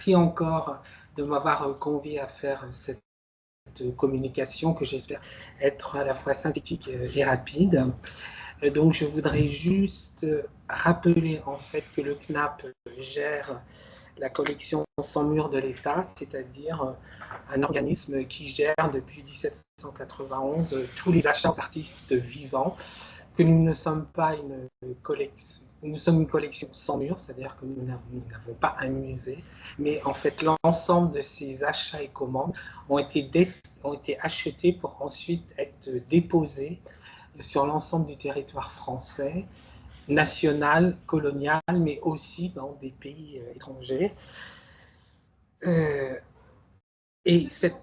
merci encore de m'avoir convié à faire cette communication que j'espère être à la fois synthétique et rapide. Donc je voudrais juste rappeler en fait que le CNAP gère la collection sans mur de l'État, c'est-à-dire un organisme qui gère depuis 1791 tous les achats aux artistes vivants, que nous ne sommes pas une collection. Nous sommes une collection sans mur, c'est-à-dire que nous n'avons pas un musée, mais en fait l'ensemble de ces achats et commandes ont été achetés pour ensuite être déposés sur l'ensemble du territoire français, national, colonial, mais aussi dans des pays étrangers. Et cette...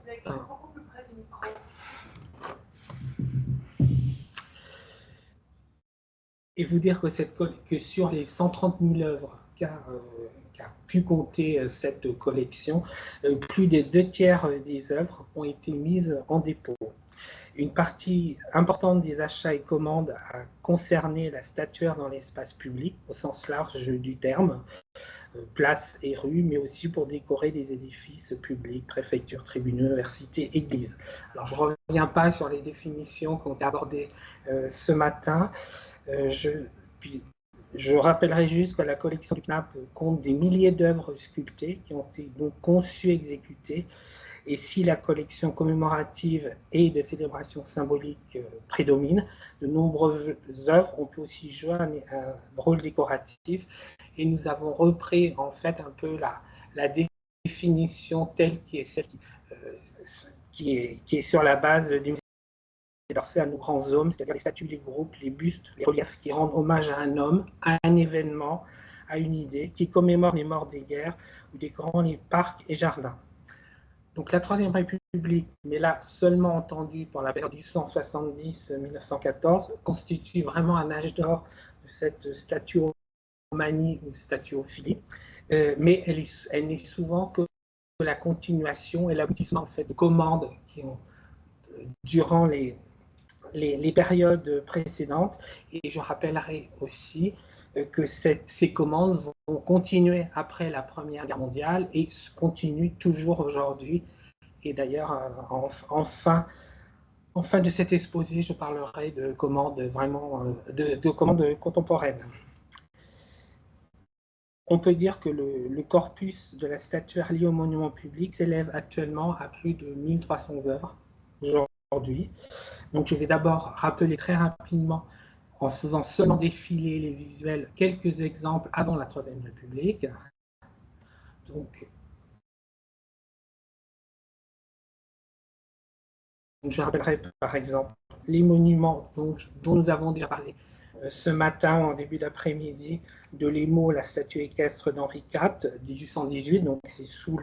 Et vous dire que sur les 130 000 œuvres qu'a pu compter cette collection, plus des 2/3 des œuvres ont été mises en dépôt. Une partie importante des achats et commandes a concerné la statuaire dans l'espace public, au sens large du terme, places et rues, mais aussi pour décorer des édifices publics, préfectures, tribunaux, universités, églises. Alors, je ne reviens pas sur les définitions qui ont été abordées ce matin. Je rappellerai juste que la collection du CNAP compte des milliers d'œuvres sculptées qui ont été donc conçues, exécutées. Et si la collection commémorative et de célébration symbolique prédomine, de nombreuses œuvres ont pu aussi jouer un rôle décoratif. Et nous avons repris en fait un peu la définition telle qui est celle qui est sur la base du musée d'Orsay à nos grands hommes, c'est-à-dire les statues, les groupes, les bustes, les reliefs qui rendent hommage à un homme, à un événement, à une idée, qui commémorent les morts des guerres ou décorant les parcs et jardins. Donc la Troisième République, mais là seulement entendue pour la période 1870-1914, constitue vraiment un âge d'or de cette statuomanie ou statuophilie, mais elle n'est souvent que la continuation et l'aboutissement en fait, de commandes qui ont, durant les périodes précédentes. Et je rappellerai aussi que ces commandes vont continuer après la Première Guerre mondiale et continuent toujours aujourd'hui. Et d'ailleurs, en fin de cet exposé, je parlerai de commandes vraiment de commandes contemporaines. On peut dire que le corpus de la statuaire liée au monument public s'élève actuellement à plus de 1300 œuvres aujourd'hui. Donc je vais d'abord rappeler très rapidement, en faisant seulement défiler les visuels, quelques exemples avant la Troisième République. Donc je rappellerai par exemple les monuments dont nous avons déjà parlé ce matin, en début d'après-midi, de l'Émaux, la statue équestre d'Henri IV, 1818, donc c'est sous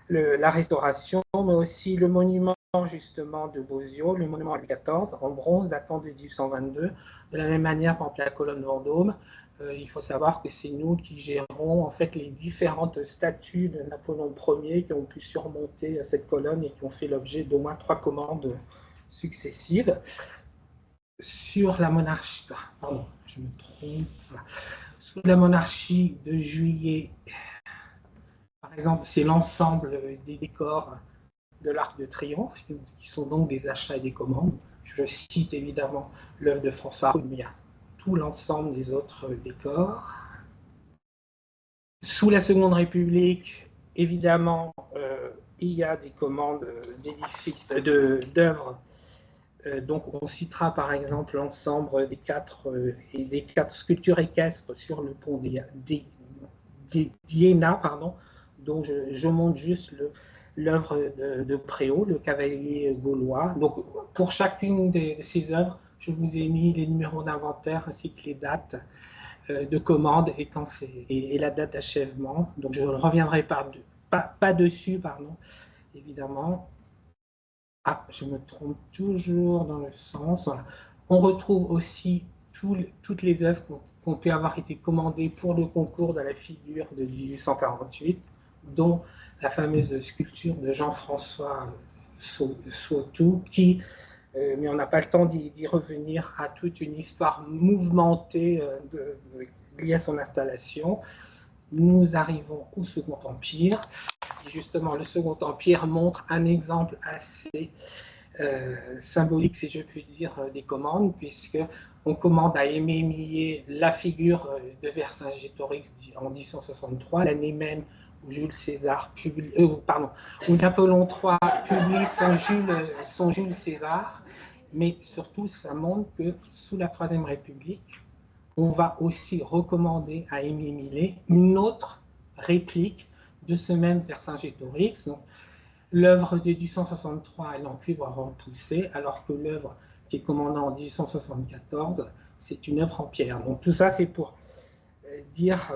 la Restauration, mais aussi le monument justement de Bozio, le monument Louis XIV, en bronze datant de 1822. De la même manière, par exemple, la colonne Vendôme, il faut savoir que c'est nous qui gérons en fait les différentes statues de Napoléon Ier qui ont pu surmonter cette colonne et qui ont fait l'objet d'au moins 3 commandes successives. Sur la monarchie, pardon, je me trompe, sous la monarchie de Juillet, par exemple, c'est l'ensemble des décors de l'Arc de Triomphe, qui sont donc des achats et des commandes. Je cite évidemment l'œuvre de François Rude, mais il y a tout l'ensemble des autres décors. Sous la Seconde République, évidemment, il y a des commandes d'édifices, d'œuvres. Donc on citera par exemple l'ensemble des 4 sculptures équestres sur le pont d'Iéna, dont je montre juste l'œuvre de Préau, le cavalier gaulois. Donc pour chacune de ces œuvres, je vous ai mis les numéros d'inventaire ainsi que les dates de commande et la date d'achèvement. Donc je ne reviendrai pas dessus, évidemment. Ah, je me trompe toujours dans le sens. Voilà. On retrouve aussi toutes les œuvres qui ont pu avoir été commandées pour le concours de la figure de 1848, dont la fameuse sculpture de Jean-François Sautou, mais on n'a pas le temps d'y revenir, à toute une histoire mouvementée liée à son installation. nous arrivons au Second Empire. Et justement, le Second Empire montre un exemple assez symbolique, si je puis dire, des commandes, puisque on commande à Aimé Millet la figure de Vercingétorix en 1863, l'année même où Jules César publie, où Napoléon III publie son Jules César, mais surtout ça montre que sous la Troisième République, on va aussi recommander à Aimé Millet une autre réplique de ce même Vercingétorix. Donc, l'œuvre de 1863 est en cuivre repoussé, alors que l'œuvre qui est commandée en 1874, c'est une œuvre en pierre. Donc tout ça, c'est pour dire,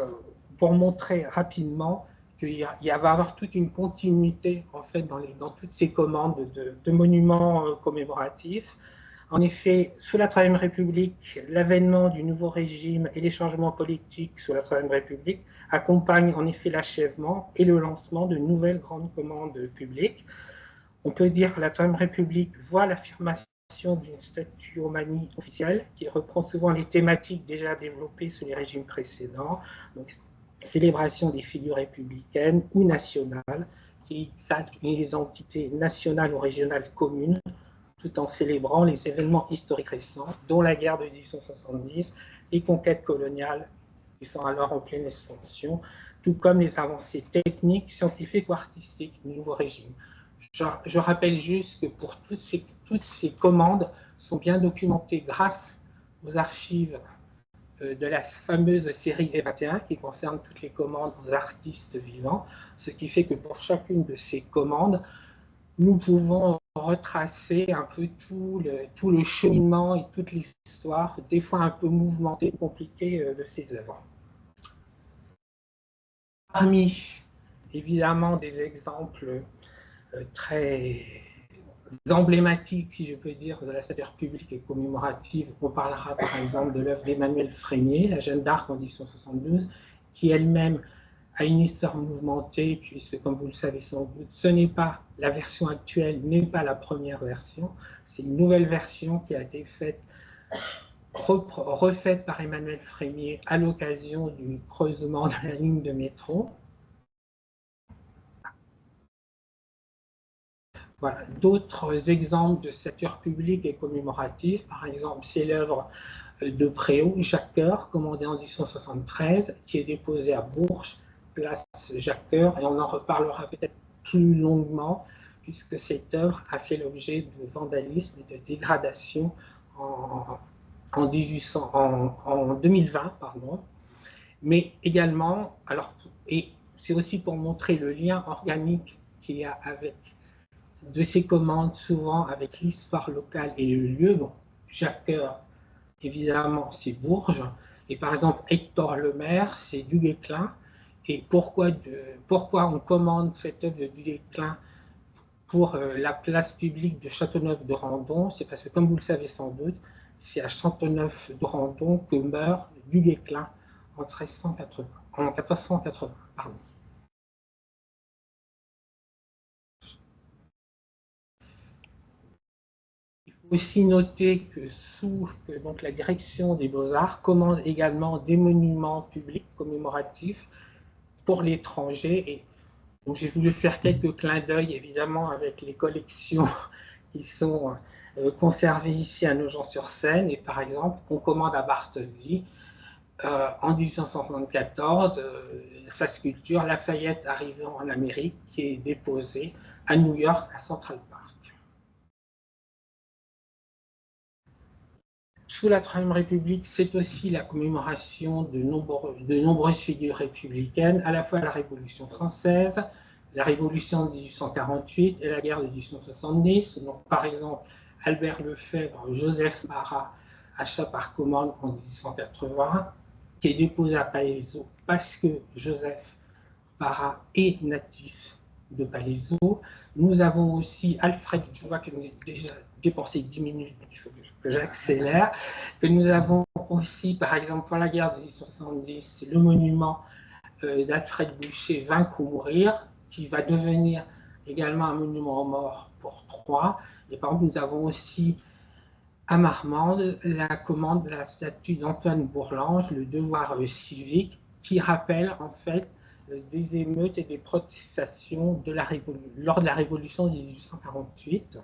pour montrer rapidement qu'il va y avoir toute une continuité en fait dans toutes ces commandes de monuments commémoratifs. En effet, sous la Troisième République, l'avènement du nouveau régime et les changements politiques sous la Troisième République accompagnent en effet l'achèvement et le lancement de nouvelles grandes commandes publiques. On peut dire que la Troisième République voit l'affirmation d'une statuomanie officielle qui reprend souvent les thématiques déjà développées sous les régimes précédents, donc célébration des figures républicaines ou nationales, qui exaltent une identité nationale ou régionale commune, tout en célébrant les événements historiques récents, dont la guerre de 1870, les conquêtes coloniales qui sont alors en pleine expansion, tout comme les avancées techniques, scientifiques ou artistiques du nouveau régime. Je rappelle juste que pour toutes ces commandes sont bien documentées grâce aux archives de la fameuse série E21 qui concerne toutes les commandes aux artistes vivants, ce qui fait que pour chacune de ces commandes, nous pouvons retracer un peu tout le cheminement et toute l'histoire, des fois un peu mouvementée, compliquée de ces œuvres. Parmi, évidemment, des exemples très emblématiques, si je peux dire, de la sphère publique et commémorative, on parlera par exemple de l'œuvre d'Emmanuel Frémier, La Jeanne d'Arc en 1872, qui elle-même a une histoire mouvementée, puisque, comme vous le savez sans doute, ce n'est pas la version actuelle, n'est pas la première version, c'est une nouvelle version qui a été refaite par Emmanuel Frémier à l'occasion du creusement de la ligne de métro. Voilà. D'autres exemples de stature publique et commémorative, par exemple, c'est l'œuvre de Préau, Jacques Coeur, commandée en 1873, qui est déposée à Bourges, place Jacques Coeur, et on en reparlera peut-être plus longuement, puisque cette œuvre a fait l'objet de vandalisme et de dégradation en 2020, pardon. Mais également, alors, et c'est aussi pour montrer le lien organique qu'il y a avec de ces commandes, souvent avec l'histoire locale et le lieu. Bon, Jacques Coeur, évidemment, c'est Bourges. Et par exemple, Hector Lemaire, c'est du Guesclin. Et pourquoi on commande cette œuvre de Duguesclin pour la place publique de Châteauneuf-de-Randon? C'est parce que, comme vous le savez sans doute, c'est à Châteauneuf-de-Randon que meurt Duguesclin en 1480. Pardon. Aussi noter que donc la direction des Beaux-Arts commande également des monuments publics commémoratifs pour l'étranger. Et donc j'ai voulu faire quelques clins d'œil, évidemment, avec les collections qui sont conservées ici à Nogent-sur-Seine. Et par exemple, on commande à Bartholdi, en 1874, sa sculpture Lafayette arrivant en Amérique, qui est déposée à New York, à Central Park. Sous la Troisième République, c'est aussi la commémoration de nombreuses figures républicaines, à la fois la Révolution française, la Révolution de 1848 et la guerre de 1870. Donc, par exemple, Albert Lefebvre, Joseph Marat, achat par commande en 1880, qui est déposé à Palaiseau parce que Joseph Marat est natif de Palaiseau. Nous avons aussi Alfred, je vois que j'ai déjà dépensé 10 minutes, il faut que j'accélère, que nous avons aussi, par exemple, pour la guerre de 1870, le monument d'Alfred Boucher, Vaincre ou mourir, qui va devenir également un monument aux morts pour Troyes. Et par exemple, nous avons aussi à Marmande la commande de la statue d'Antoine Bourlange, le devoir civique, qui rappelle en fait des émeutes et des protestations lors de la Révolution de 1848.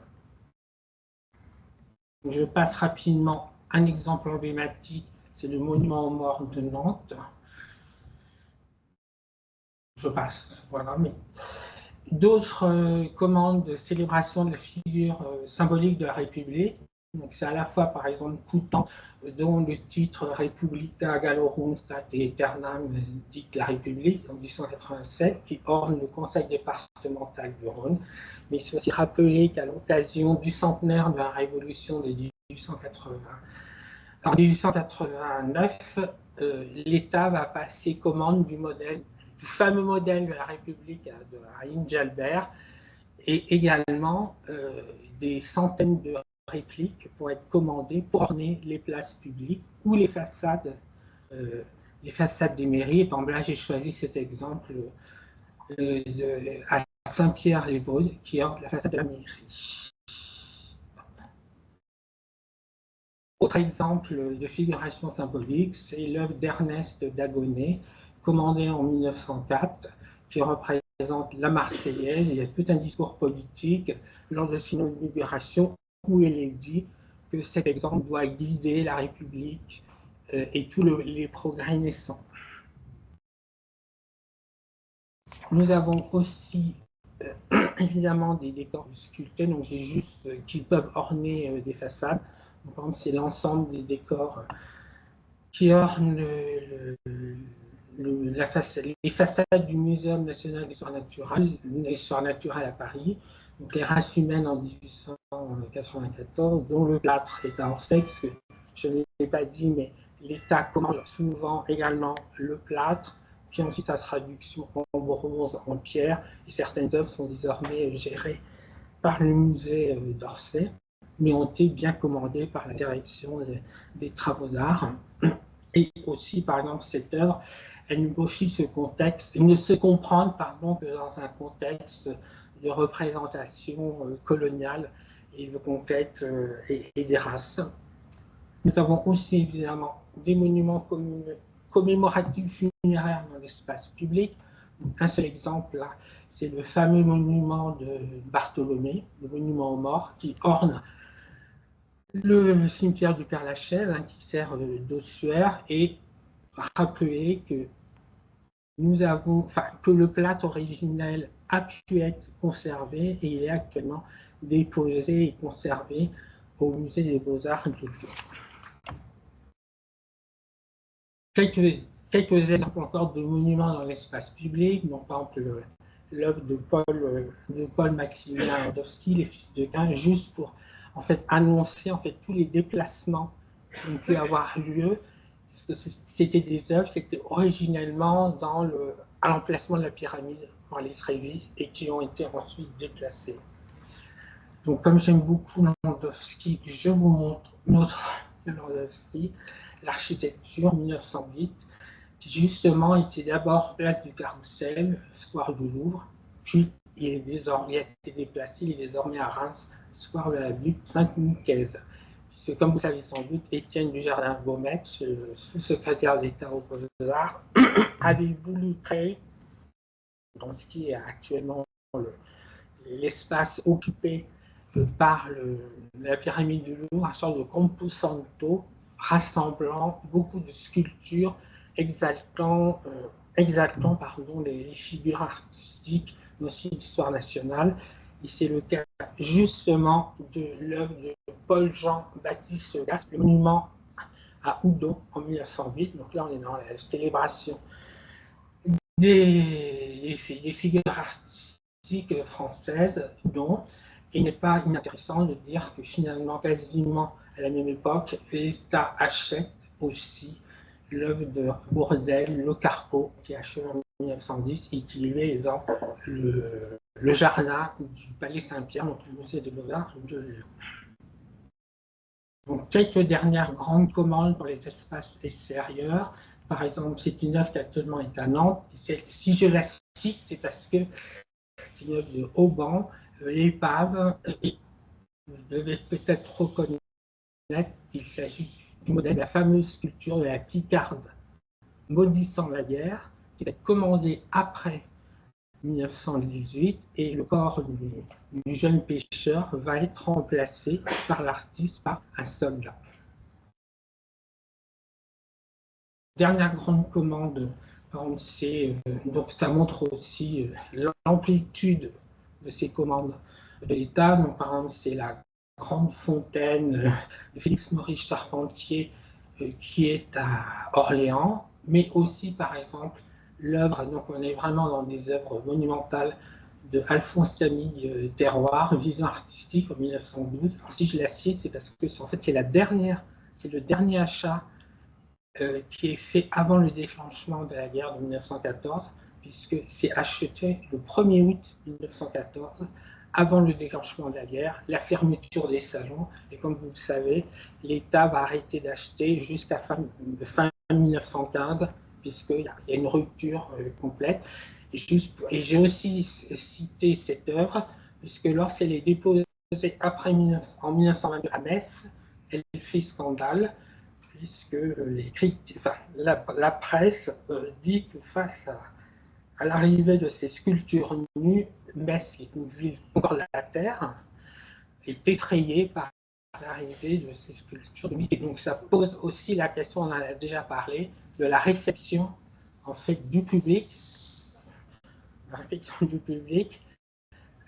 Je passe rapidement un exemple emblématique, c'est le monument aux morts de Nantes. Je passe, voilà, mais d'autres commandes de célébration de la figure symbolique de la République. Donc c'est à la fois, par exemple, Coutan, dont le titre Republica Gallorum State Aeternam dit la République, en 1887, qui orne le conseil départemental du Rhône. Mais il faut aussi rappeler qu'à l'occasion du centenaire de la Révolution de 1880, en 1889, l'État va passer commande du fameux modèle de la République de Raïm Jalbert, et également des centaines de répliques pour être commandées pour orner les places publiques ou les façades des mairies. Et par exemple, là, j'ai choisi cet exemple à Saint-Pierre-les-Vosges, qui orne la façade de la mairie. Autre exemple de figuration symbolique, c'est l'œuvre d'Ernest Dagonet, commandée en 1904, qui représente la Marseillaise. Il y a tout un discours politique lors de son inauguration où il est dit que cet exemple doit guider la République et tous les progrès naissants. Nous avons aussi évidemment des décors sculptés, donc j'ai juste qui peuvent orner des façades. Donc, par exemple, c'est l'ensemble des décors qui ornent les façades du Muséum national d'histoire naturelle à Paris. Donc les races humaines en 1894, dont le plâtre est à Orsay, parce que je ne l'ai pas dit, mais l'État commande souvent également le plâtre, puis ensuite sa traduction en bronze, en pierre, et certaines œuvres sont désormais gérées par le musée d'Orsay, mais ont été bien commandées par la direction des travaux d'art. Et aussi, par exemple, cette œuvre, elle ne se comprend que dans un contexte de représentation coloniale et de conquête et des races. Nous avons aussi évidemment des monuments commémoratifs funéraires dans l'espace public. Donc, un seul exemple là, c'est le fameux monument de Bartholomé, le monument aux morts, qui orne le cimetière du Père-Lachaise, qui sert d'ossuaire, et rappeler que que le plâtre originel a pu être conservé et il est actuellement déposé et conservé au musée des Beaux-Arts de Lyon. Quelques exemples encore de monuments dans l'espace public, donc par exemple l'œuvre de Paul Maximilien Landowski, Les Fils de Cain, juste pour en fait annoncer en fait tous les déplacements qui ont pu avoir lieu. C'était des œuvres qui étaient originellement à l'emplacement de la pyramide dans les Trévis et qui ont été ensuite déplacées. Donc, comme j'aime beaucoup Landowski, je vous montre notre Landowski, l'architecture 1908, qui justement était d'abord place du Carrousel, square du Louvre, puis il a été déplacé, il est désormais à Reims, square de la Butte, Saint-Nicaise. Puisque, comme vous savez sans doute, Étienne Dujardin-Baumettes, sous-secrétaire d'État aux Beaux-Arts, avait voulu créer, dans ce qui est actuellement l'espace occupé par la pyramide du Louvre, une sorte de composanto rassemblant beaucoup de sculptures exaltant les figures artistiques, mais aussi l'histoire nationale. Et c'est le cas justement de l'œuvre de Paul-Jean-Baptiste Gaspe, le monument à Oudon en 1908. Donc là, on est dans la célébration des figures artistiques françaises, dont il n'est pas inintéressant de dire que finalement, quasiment à la même époque, l'État achète aussi l'œuvre de Bourdelle, Le Carpeau, qui est achevé en 1910 et qui est dans le jardin du Palais Saint-Pierre, donc le musée des Beaux-Arts de Lyon. Donc, quelques dernières grandes commandes pour les espaces extérieurs. Par exemple, c'est une œuvre qui actuellement est à Nantes. Si je la cite, c'est parce que c'est une œuvre de Auban, l'épave. Vous devez peut-être reconnaître qu'il s'agit du modèle de la fameuse sculpture de la Picarde maudissant la guerre, qui va être commandé après 1918, et le corps du jeune pêcheur va être remplacé par l'artiste par un soldat. Dernière grande commande, donc ça montre aussi l'amplitude de ces commandes de l'État. Donc, par exemple, c'est la grande fontaine de Félix Maurice Charpentier qui est à Orléans, mais aussi, par exemple, l'œuvre, donc on est vraiment dans des œuvres monumentales de Alphonse Camille Terroir, Vision artistique en 1912. Alors, si je la cite, c'est parce que en fait, c'est le dernier achat qui est fait avant le déclenchement de la guerre de 1914, puisque c'est acheté le 1er août 1914, avant le déclenchement de la guerre, la fermeture des salons, et comme vous le savez, l'État va arrêter d'acheter jusqu'à fin 1915, puisqu'il y a une rupture complète. Et j'ai aussi cité cette œuvre, puisque lorsqu'elle est déposée en 1922 à Metz, elle fait scandale, puisque la presse dit que face à l'arrivée de ces sculptures nues, Metz, qui est une ville encore de la terre, est effrayée par l'arrivée de ces sculptures nues. Et donc ça pose aussi la question, on en a déjà parlé, de la réception en fait du public,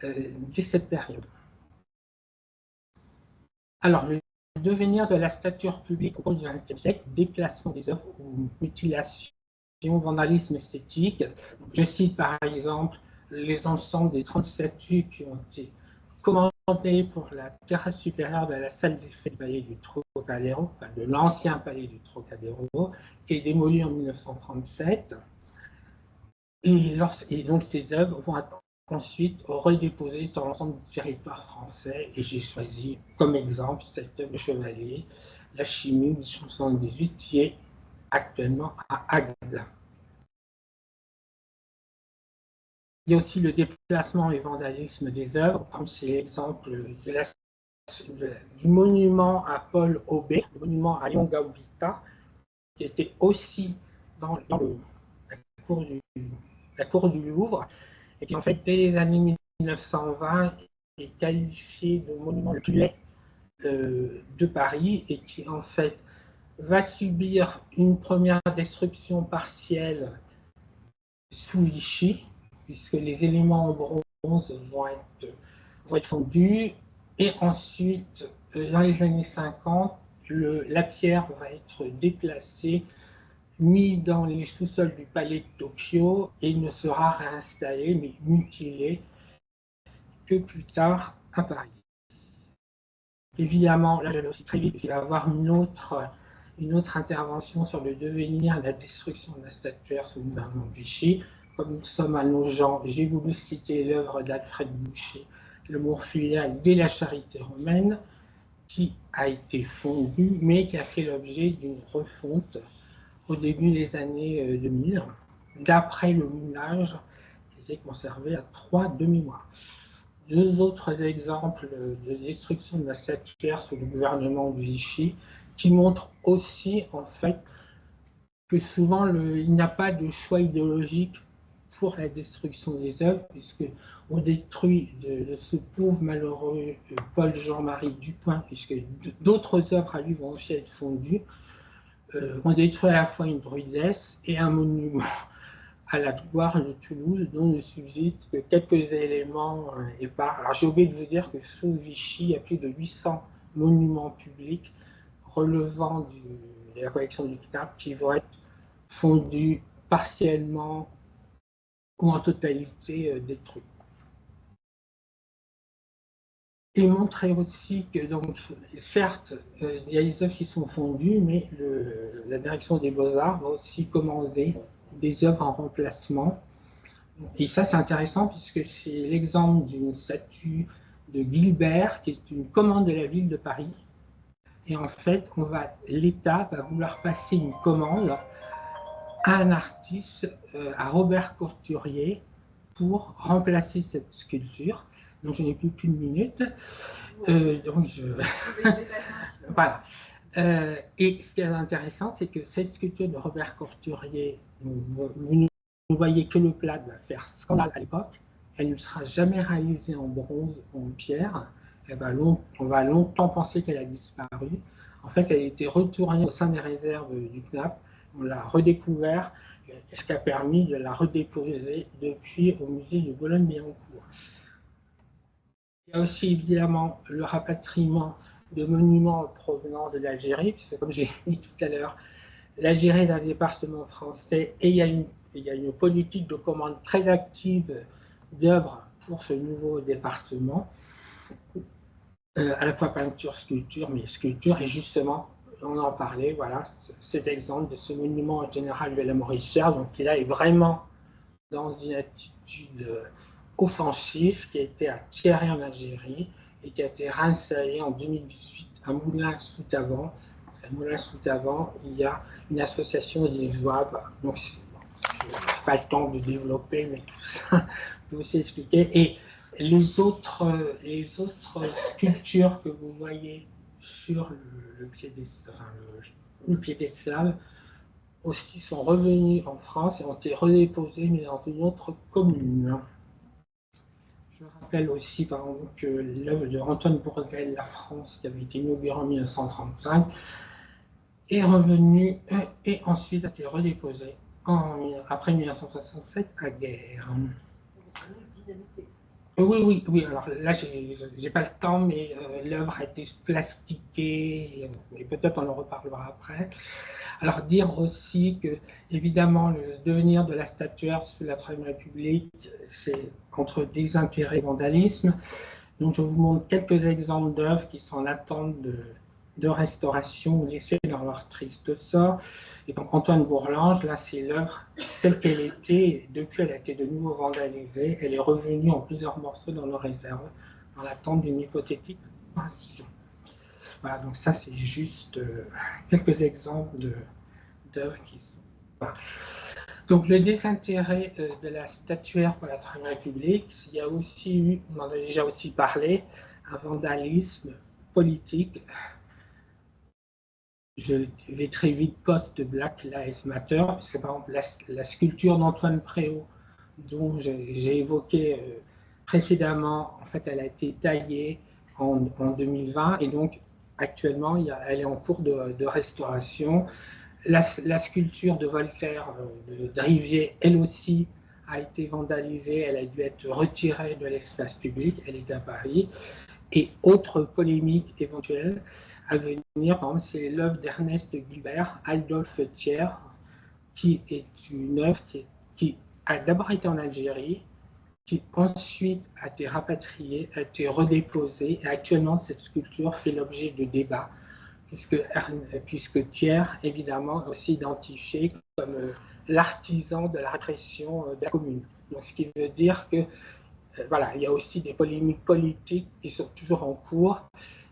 de cette période. Alors, le devenir de la stature publique au cours du XXe siècle, déplacement des œuvres ou mutilation, vandalisme esthétique. Je cite par exemple les ensembles des 30 statues qui ont été commandées pour la terrasse supérieure de la salle des fêtes du palais du Trocadéro, enfin de l'ancien palais du Trocadéro, qui est démoli en 1937. Et donc ces œuvres vont être ensuite redéposées sur l'ensemble du territoire français. Et j'ai choisi comme exemple cette œuvre de Chevalier, La Chimie de 1978, qui est actuellement à Agde. Il y a aussi le déplacement et vandalisme des œuvres. C'est l'exemple du monument à Paul Aubé, le monument à Yongaobita, qui était aussi dans la cour du Louvre, et qui en fait dès les années 1920 est qualifié de monument le plus laid de Paris, et qui en fait va subir une première destruction partielle sous Vichy, puisque les éléments en bronze vont être fondus, et ensuite dans les années 50 la pierre va être déplacée, mis dans les sous-sols du palais de Tokyo, et ne sera réinstallé mais mutilé que plus tard à Paris. Évidemment, là je vais aussi très vite, il va y avoir une autre intervention sur le devenir, la destruction de la statuaire sous le gouvernement de Vichy. Comme nous sommes à Nogent, j'ai voulu citer l'œuvre d'Alfred Boucher, Le Mour filial dès la Charité romaine, qui a été fondue, mais qui a fait l'objet d'une refonte au début des années 2000, d'après le moulage qui était conservé à 3 demi-mois. Deux autres exemples de destruction de la statuaire sous le gouvernement de Vichy, qui montrent aussi en fait que souvent il n'y a pas de choix idéologique pour la destruction des œuvres, puisqu'on détruit de ce pauvre malheureux Paul Jean-Marie Dupuin, puisque d'autres œuvres à lui vont aussi être fondues. On détruit à la fois une rudesse et un monument à la gloire de Toulouse, dont ne subsistent que quelques éléments épars. Alors j'ai oublié de vous dire que sous Vichy, il y a plus de 800 monuments publics relevant de la collection du CNAP qui vont être fondus partiellement ou en totalité détruits. Et montrer aussi que, donc, certes, il y a des œuvres qui sont fondues, mais la direction des Beaux-Arts va aussi commander des œuvres en remplacement. Et ça, c'est intéressant puisque c'est l'exemple d'une statue de Guilbert, qui est une commande de la ville de Paris. Et en fait, l'État va vouloir passer une commande à un artiste, à Robert Courturier, pour remplacer cette sculpture. Donc, je n'ai plus qu'une minute. Donc, voilà. Et ce qui est intéressant, c'est que cette sculpture de Robert Courturier, vous ne voyez que le plat va faire scandale à l'époque, elle ne sera jamais réalisée en bronze ou en pierre, on va longtemps penser qu'elle a disparu. En fait, elle a été retournée au sein des réserves du CNAP, on l'a redécouvert, ce qui a permis de la redéposer depuis au musée de Boulogne-Billancourt. Il y a aussi évidemment le rapatriement de monuments en provenance de l'Algérie, puisque comme j'ai dit tout à l'heure, l'Algérie est un département français et il y a une politique de commande très active d'œuvres pour ce nouveau département, à la fois peinture, sculpture, mais sculpture, et justement, on en parlait, voilà, cet exemple de ce monument général de la Mauricière, donc qui là est vraiment dans une attitude offensive qui a été à Thierry en Algérie et qui a été réinstallé en 2018 à Moulins-sous-Tavant. À Moulins-sous-Tavant, il y a une association des zouaves, donc je n'ai pas le temps de développer, mais tout ça, je vais aussi expliquer. Et les autres sculptures que vous voyez sur le piédestal aussi sont revenus en France et ont été redéposés, mais dans une autre commune. Je rappelle aussi, par exemple, que l'œuvre de Antoine Bourguel, La France, qui avait été inaugurée en 1935, est revenue et ensuite a été redéposée après 1967 à Guerre. Oui, alors là, j'ai pas le temps, mais l'œuvre a été plastiquée, et peut-être on en reparlera après. Alors, dire aussi que, évidemment, le devenir de la statuaire sous la Troisième République, c'est entre désintérêt et vandalisme. Donc, je vous montre quelques exemples d'œuvres qui sont en attente de restauration ou laissées dans leur triste sort. Et donc, Antoine Bourlange, là, c'est l'œuvre telle qu'elle était. Depuis, elle a été de nouveau vandalisée. Elle est revenue en plusieurs morceaux dans nos réserves, dans l'attente d'une hypothétique restauration. Voilà, donc ça, c'est juste quelques exemples d'œuvres qui sont... Voilà. Donc, le désintérêt de la statuaire pour la Troisième République, il y a aussi eu, on en a déjà aussi parlé, un vandalisme politique. Je vais très vite post-Black Lives Matter, puisque par exemple, la sculpture d'Antoine Préau, dont j'ai évoqué précédemment, en fait, elle a été taillée en 2020, et donc, actuellement, elle est en cours de restauration. La sculpture de Voltaire, de Rivier, elle aussi, a été vandalisée, elle a dû être retirée de l'espace public, elle est à Paris. Et autre polémique éventuelle à venir, par exemple, c'est l'œuvre d'Ernest Guibert, Adolphe Thiers, qui est une œuvre qui a d'abord été en Algérie, qui ensuite a été rapatriée, a été redéposée, et actuellement cette sculpture fait l'objet de débats, puisque Thiers, évidemment, est aussi identifié comme l'artisan de la répression de la commune. Donc, ce qui veut dire que voilà, il y a aussi des polémiques politiques qui sont toujours en cours.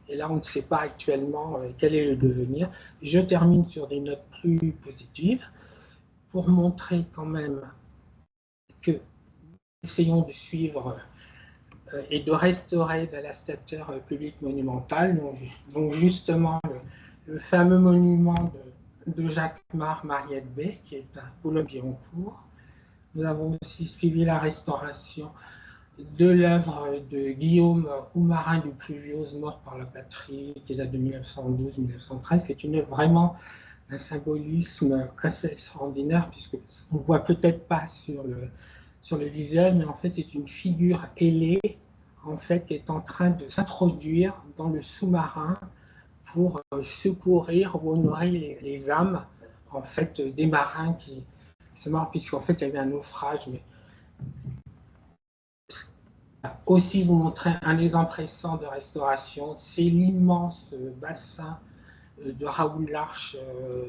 Et là, on ne sait pas actuellement quel est le devenir. Je termine sur des notes plus positives pour montrer quand même que essayons de suivre et de restaurer de la statuaire publique monumentale. Donc justement, le fameux monument de Jacques Mariette B, qui est à Boulogne-Billancourt. Nous avons aussi suivi la restauration de l'œuvre de Guillaume Oumarin du Pluviose, Mort par la patrie, qui date de 1912-1913. C'est une œuvre vraiment d'un symbolisme assez extraordinaire, puisqu'on ne voit peut-être pas sur le visuel, mais en fait c'est une figure ailée en fait, qui est en train de s'introduire dans le sous-marin pour secourir ou honorer les âmes en fait, des marins qui... C'est marrant, puisqu'en fait il y avait un naufrage, mais aussi vous montrer un exemple récent de restauration, c'est l'immense bassin de Raoul Larche,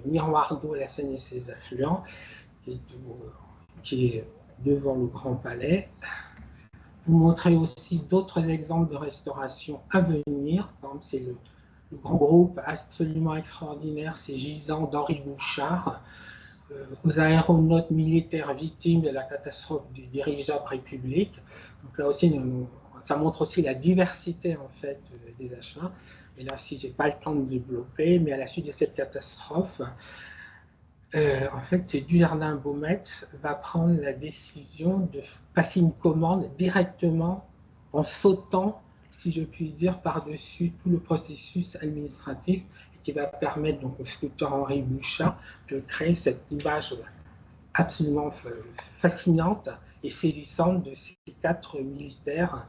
miroir d'eau, la Seine et ses affluents, qui est devant le Grand Palais. Vous montrez aussi d'autres exemples de restauration à venir. C'est le grand groupe absolument extraordinaire, c'est Gisant d'Henri Bouchard, aux aéronautes militaires victimes de la catastrophe du dirigeable République. Donc là aussi, ça montre aussi la diversité en fait des achats. Et là aussi, je n'ai pas le temps de développer, mais à la suite de cette catastrophe, en fait, c'est Dujardin Baumetz va prendre la décision de passer une commande directement en sautant, si je puis dire, par-dessus tout le processus administratif qui va permettre donc, au sculpteur Henri Bouchard de créer cette image absolument fascinante et saisissante de ces 4 militaires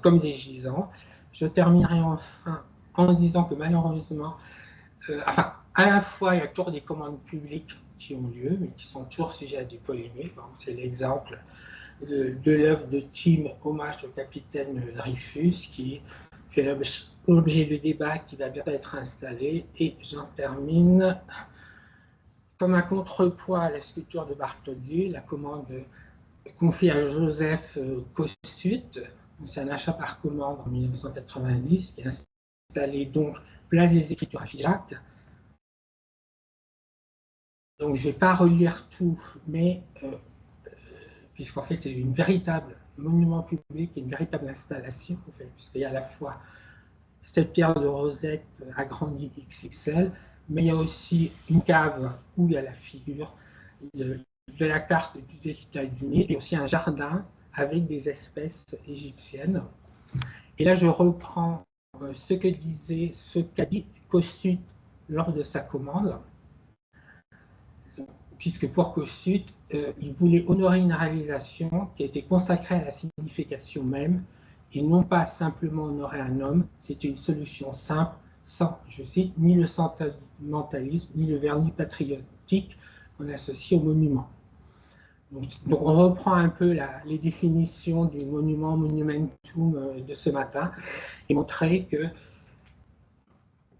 comme des gisants. Je terminerai enfin en disant que malheureusement, enfin, à la fois, il y a toujours des commandes publiques qui ont lieu, mais qui sont toujours sujets à des polémiques. C'est l'exemple de l'œuvre de Tim, Hommage au capitaine Dreyfus, qui fait l'objet de débats qui va bientôt être installé. Et j'en termine comme un contrepoids à la sculpture de Bartholdi, la commande confiée à Joseph Kossut. C'est un achat par commande en 1990 qui est installé donc place des Écritures à Figeac. Donc je ne vais pas relire tout, mais puisqu'en fait c'est une véritable monument public, une véritable installation, en fait, puisqu'il y a à la fois cette pierre de Rosette agrandie XXL, mais il y a aussi une cave où il y a la figure de la carte des États-Unis et aussi un jardin avec des espèces égyptiennes. Et là, je reprends ce qu'a dit Kossut lors de sa commande, puisque pour Kossut, il voulait honorer une réalisation qui était consacrée à la signification même et non pas simplement honorer un homme. C'était une solution simple, sans, je cite, ni le sentimentalisme, ni le vernis patriotique qu'on associe au monument. Donc on reprend un peu les définitions du monumentum de ce matin et montrer que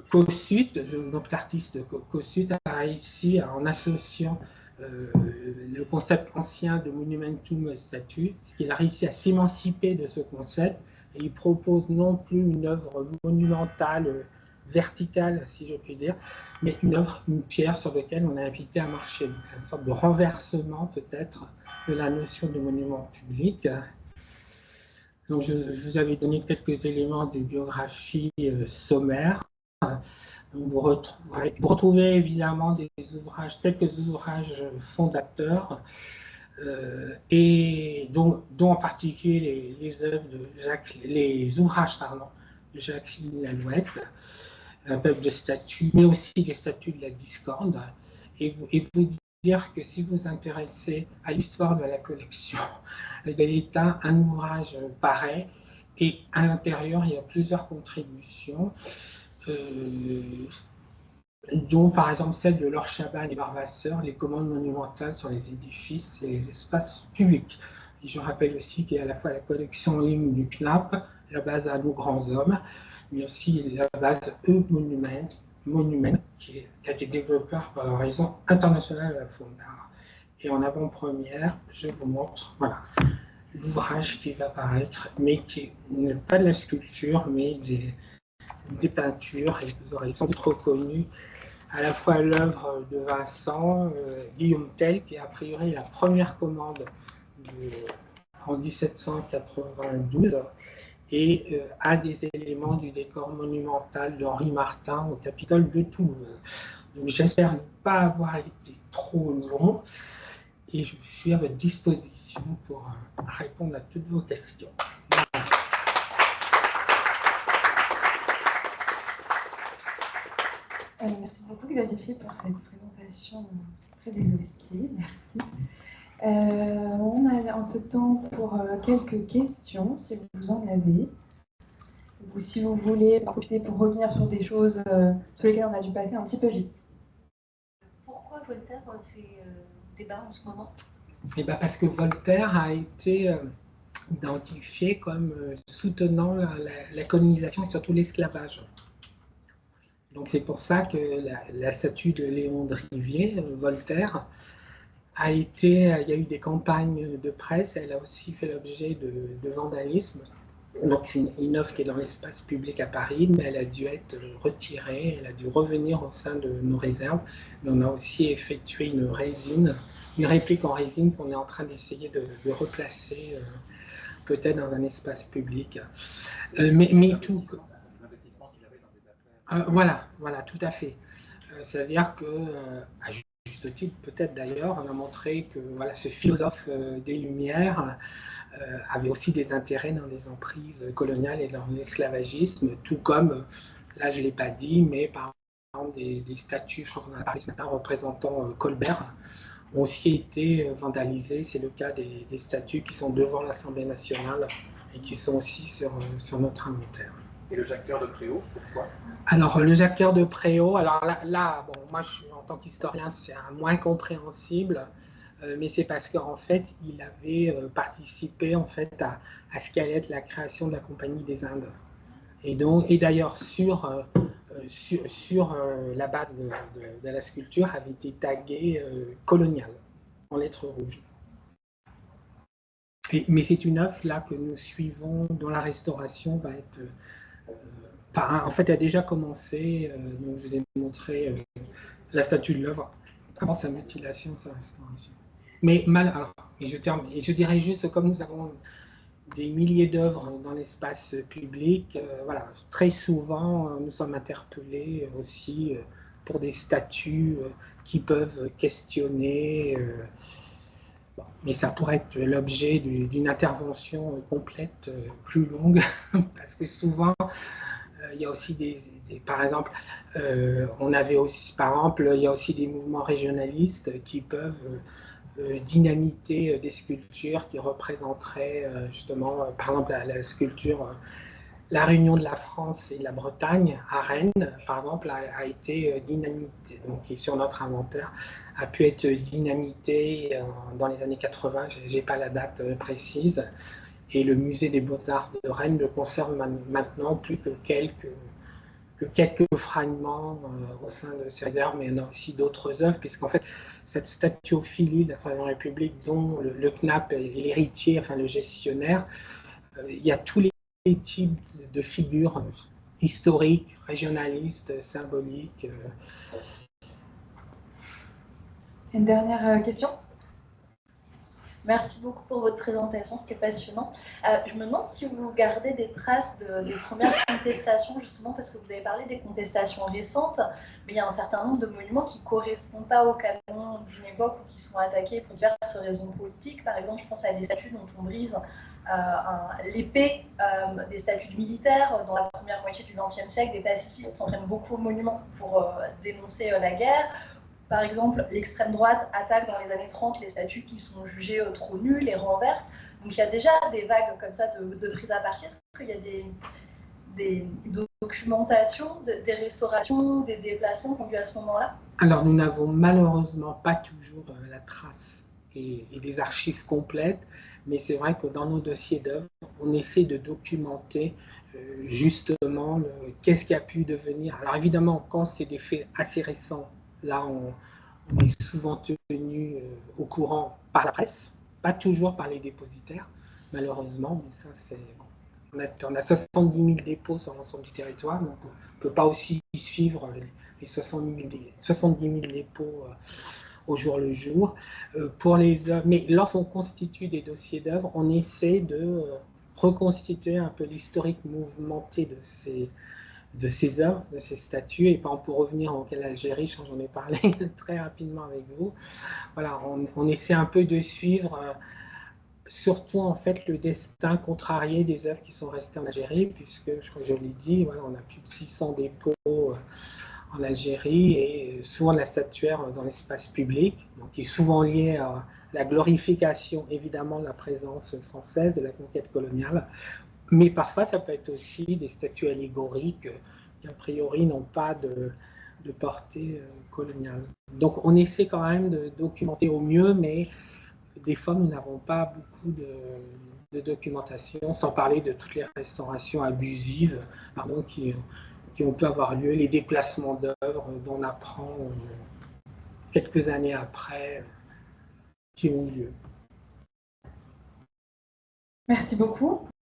Kossut, donc l'artiste Kossut, a réussi en associant le concept ancien de monumentum statue, il a réussi à s'émanciper de ce concept et il propose non plus une œuvre monumentale, verticale, si je puis dire, mais une pierre sur laquelle on est invité à marcher. C'est une sorte de renversement peut-être de la notion de monument public. Donc je vous avais donné quelques éléments de biographie sommaire. Vous retrouvez évidemment quelques ouvrages fondateurs, et dont en particulier les ouvrages de Jacqueline Lalouette, un peuple de statues, mais aussi des statues de la discorde. Et vous dire que si vous vous intéressez à l'histoire de la collection de l'État, un ouvrage pareil, et à l'intérieur, il y a plusieurs contributions. Dont par exemple celle de Laure Chaban et Barvasseur, les commandes monumentales sur les édifices et les espaces publics. Et je rappelle aussi qu'il y a à la fois la collection en ligne du CNAP, la base à nos grands hommes, mais aussi la base Monument, qui a été développée par la Réseau international de la faune d'art. Et en avant-première, je vous montre l'ouvrage qui va apparaître, mais qui n'est pas de la sculpture, mais des peintures, et vous aurez sans doute reconnu à la fois l'œuvre de Vincent, Guillaume Tell, qui est a priori la première commande en 1792, et un des éléments du décor monumental d'Henri Martin au Capitole de Toulouse. Donc j'espère ne pas avoir été trop long, et je suis à votre disposition pour répondre à toutes vos questions. Merci beaucoup Xavier pour cette présentation très exhaustive. Merci. On a un peu de temps pour quelques questions, si vous en avez. Ou si vous voulez en profiter pour revenir sur des choses sur lesquelles on a dû passer un petit peu vite. Pourquoi Voltaire fait débat en ce moment? Et bien parce que Voltaire a été identifié comme soutenant la colonisation et surtout l'esclavage. Donc c'est pour ça que la statue de Léon de Rivier, Voltaire, il y a eu des campagnes de presse, elle a aussi fait l'objet de vandalisme. Donc c'est une œuvre qui est dans l'espace public à Paris, mais elle a dû être retirée, elle a dû revenir au sein de nos réserves. Mais on a aussi effectué une réplique en résine qu'on est en train d'essayer de replacer peut-être dans un espace public. Mais tout... Voilà, tout à fait. C'est-à-dire que, à juste titre peut-être d'ailleurs, on a montré que voilà, ce philosophe des Lumières avait aussi des intérêts dans les emprises coloniales et dans l'esclavagisme, tout comme, là je ne l'ai pas dit, mais par exemple des statues, je crois qu'on en a parlé ce matin, représentant Colbert, ont aussi été vandalisées. C'est le cas des statues qui sont devant l'Assemblée nationale et qui sont aussi sur notre inventaire. Et le Jacques Cœur de Préaux, pourquoi? Alors, le Jacques Cœur de Préaux, alors là bon, moi, en tant qu'historien, c'est moins compréhensible, mais c'est parce qu'en fait, il avait participé en fait, à ce qu'allait être la création de la Compagnie des Indes. Et d'ailleurs, sur la base de la sculpture, avait été tagué colonial, en lettres rouges. Mais c'est une œuvre là que nous suivons, dont la restauration va être... en fait, elle a déjà commencé. Donc, je vous ai montré la statue de l'œuvre avant sa mutilation, sa restauration. Mais alors, et je dirais juste, comme nous avons des milliers d'œuvres dans l'espace public, voilà, très souvent, nous sommes interpellés aussi pour des statues qui peuvent questionner. Bon, mais ça pourrait être l'objet d'une intervention complète, plus longue, parce que souvent, il y a aussi par exemple, on avait aussi, par exemple, il y a aussi des mouvements régionalistes qui peuvent dynamiter des sculptures qui représenteraient justement, par exemple, la sculpture, la réunion de la France et de la Bretagne à Rennes, par exemple, a été dynamitée, donc qui sur notre inventaire a pu être dynamitée dans les années 80, je n'ai pas la date précise. Et le musée des Beaux-Arts de Rennes ne conserve maintenant plus que quelques fragments au sein de ces réserves, mais il y en a aussi d'autres œuvres, puisqu'en fait, cette statuophilie de la Troisième République, dont le CNAP est l'héritier, enfin le gestionnaire, il y a tous les types de figures historiques, régionalistes, symboliques. Une dernière question? Merci beaucoup pour votre présentation, c'était passionnant. Je me demande si vous gardez des traces des premières contestations, justement parce que vous avez parlé des contestations récentes, mais il y a un certain nombre de monuments qui ne correspondent pas au canon d'une époque ou qui sont attaqués pour diverses raisons politiques. Par exemple, je pense à des statues dont on brise l'épée des statues de militaires. Dans la première moitié du XXe siècle, des pacifistes s'en prennent beaucoup aux monuments pour dénoncer la guerre. Par exemple, l'extrême droite attaque dans les années 30 les statues qui sont jugées trop nulles, les renverse. Donc il y a déjà des vagues comme ça de prise à partie. Est-ce qu'il y a des documentations, des restaurations, des déplacements qui ont eu à ce moment-là? Alors nous n'avons malheureusement pas toujours la trace et des archives complètes, mais c'est vrai que dans nos dossiers d'œuvres, on essaie de documenter justement qu'est-ce qui a pu devenir. Alors évidemment, quand c'est des faits assez récents, là on est souvent tenu au courant par la presse, pas toujours par les dépositaires, malheureusement, mais ça c'est... On a 70 000 dépôts sur l'ensemble du territoire, donc on ne peut pas aussi suivre les 70 000 dépôts au jour le jour. Mais lorsqu'on constitue des dossiers d'œuvres, on essaie de reconstituer un peu l'historique mouvementé de ces œuvres, de ces statues. Et pour revenir en Algérie, j'en ai parlé très rapidement avec vous, voilà, on essaie un peu de suivre surtout en fait le destin contrarié des œuvres qui sont restées en Algérie, puisque je crois que je l'ai dit, voilà, on a plus de 600 dépôts en Algérie et souvent la statuaire dans l'espace public, donc qui est souvent liée à la glorification évidemment de la présence française, de la conquête coloniale, mais parfois ça peut être aussi des statues allégoriques qui a priori n'ont pas de portée coloniale. Donc on essaie quand même de documenter au mieux, mais des fois, nous n'avons pas beaucoup de documentation, sans parler de toutes les restaurations abusives qui ont pu avoir lieu, les déplacements d'œuvres dont on apprend quelques années après qui ont eu lieu. Merci beaucoup.